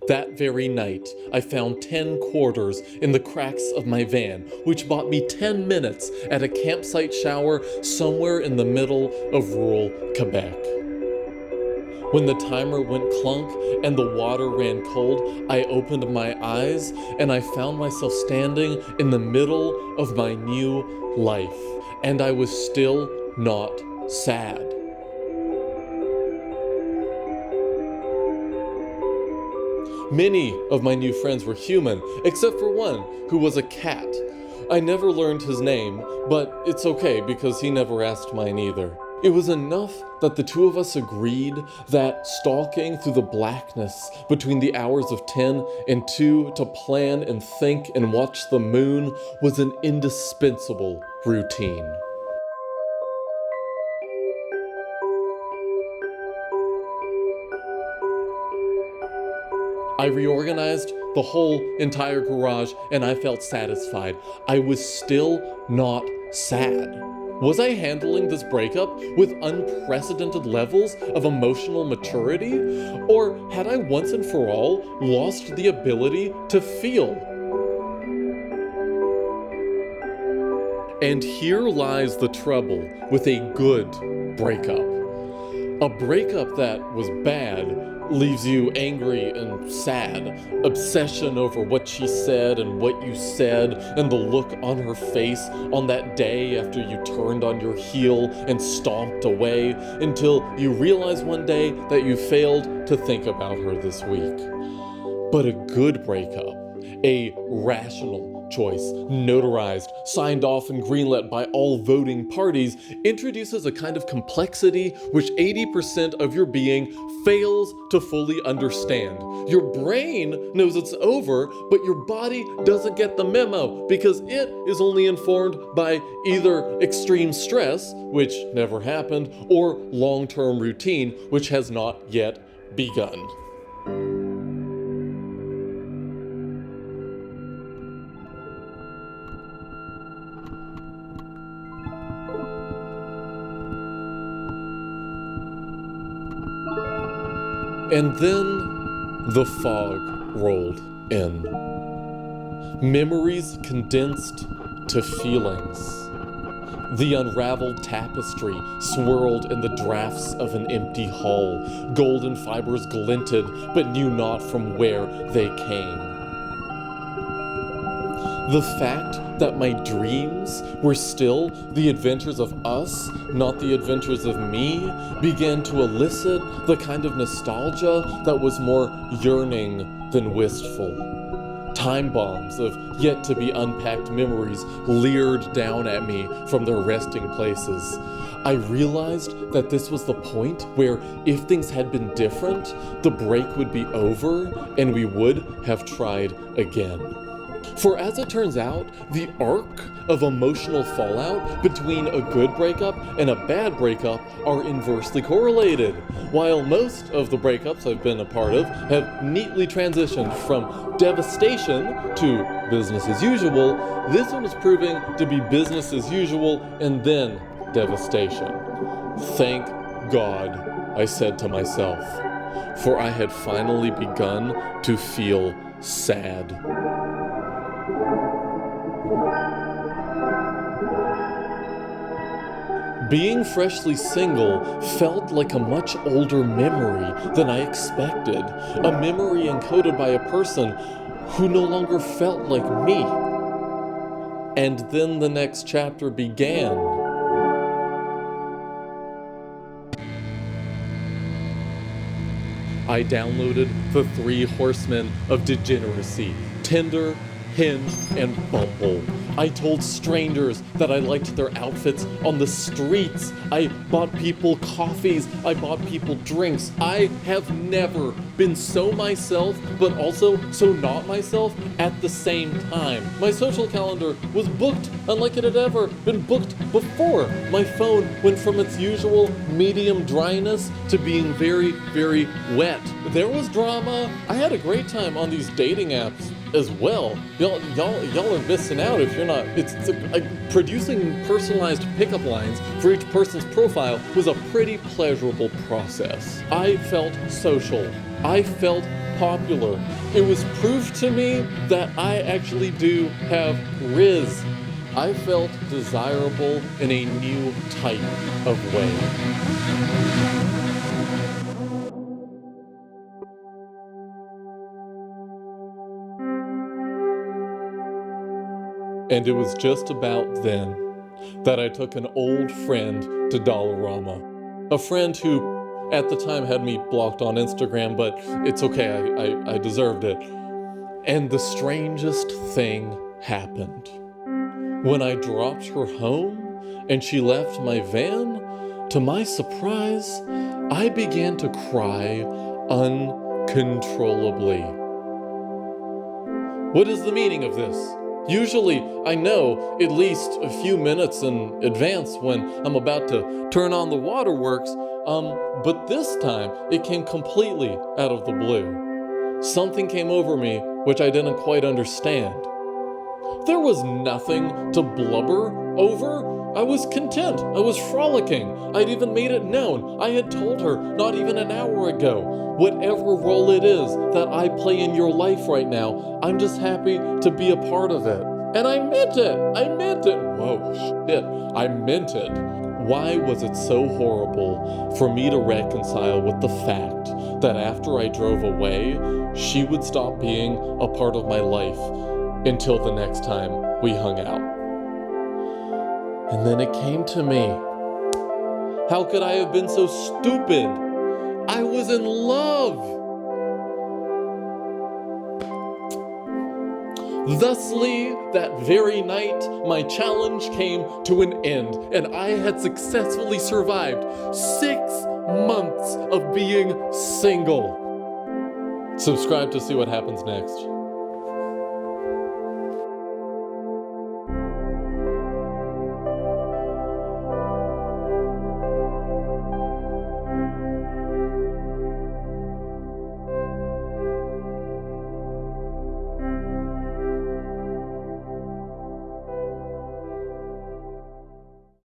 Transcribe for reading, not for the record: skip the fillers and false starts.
That very night, I found 10 quarters in the cracks of my van, which bought me 10 minutes at a campsite shower somewhere in the middle of rural Quebec. When the timer went clunk and the water ran cold, I opened my eyes and I found myself standing in the middle of my new life, and I was still not sad. Many of my new friends were human, except for one who was a cat. I never learned his name, but it's okay because he never asked mine either. It was enough that the two of us agreed that stalking through the blackness between the hours of 10 and 2 to plan and think and watch the moon was an indispensable routine. I reorganized the whole entire garage and I felt satisfied. I was still not sad. Was I handling this breakup with unprecedented levels of emotional maturity? Or had I once and for all lost the ability to feel? And here lies the trouble with a good breakup. A breakup that was bad leaves you angry and sad. Obsession over what she said and what you said, and the look on her face on that day after you turned on your heel and stomped away, until you realize one day that you failed to think about her this week. But a good breakup, a rational choice, notarized, signed off and greenlit by all voting parties, introduces a kind of complexity which 80% of your being fails to fully understand. Your brain knows it's over, but your body doesn't get the memo because it is only informed by either extreme stress, which never happened, or long-term routine, which has not yet begun. And then the fog rolled in. Memories condensed to feelings. The unraveled tapestry swirled in the drafts of an empty hall. Golden fibers glinted, but knew not from where they came. The fact that my dreams were still the adventures of us, not the adventures of me, began to elicit the kind of nostalgia that was more yearning than wistful. Time bombs of yet-to-be-unpacked memories leered down at me from their resting places. I realized that this was the point where, if things had been different, the break would be over and we would have tried again. For as it turns out, the arc of emotional fallout between a good breakup and a bad breakup are inversely correlated. While most of the breakups I've been a part of have neatly transitioned from devastation to business as usual, this one is proving to be business as usual and then devastation. Thank God, I said to myself, for I had finally begun to feel sad. Being freshly single felt like a much older memory than I expected, a memory encoded by a person who no longer felt like me. And then the next chapter began. I downloaded the 3 horsemen of degeneracy: Tinder, Hinge, and Bumble. I told strangers that I liked their outfits on the streets. I bought people coffees. I bought people drinks. I have never been so myself, but also so not myself at the same time. My social calendar was booked unlike it had ever been booked before. My phone went from its usual medium dryness to being very, very wet. There was drama. I had a great time on these dating apps as well. Y'all are missing out if you're not. Producing personalized pickup lines for each person's profile was a pretty pleasurable process. I felt social. I felt popular. It was proof to me that I actually do have riz. I felt desirable in a new type of way. And it was just about then that I took an old friend to Dollarama. A friend who at the time had me blocked on Instagram, but it's okay, I deserved it. And the strangest thing happened. When I dropped her home and she left my van, to my surprise, I began to cry uncontrollably. What is the meaning of this? Usually, I know at least a few minutes in advance when I'm about to turn on the waterworks, but this time it came completely out of the blue. Something came over me which I didn't quite understand. There was nothing to blubber over. I was content. I was frolicking. I'd even made it known. I had told her not even an hour ago, whatever role it is that I play in your life right now, I'm just happy to be a part of it. And I meant it. I meant it. Whoa, shit. I meant it. Why was it so horrible for me to reconcile with the fact that after I drove away, she would stop being a part of my life until the next time we hung out? And then it came to me. How could I have been so stupid? I was in love. Thusly, that very night, my challenge came to an end, and I had successfully survived 6 months of being single. Subscribe to see what happens next.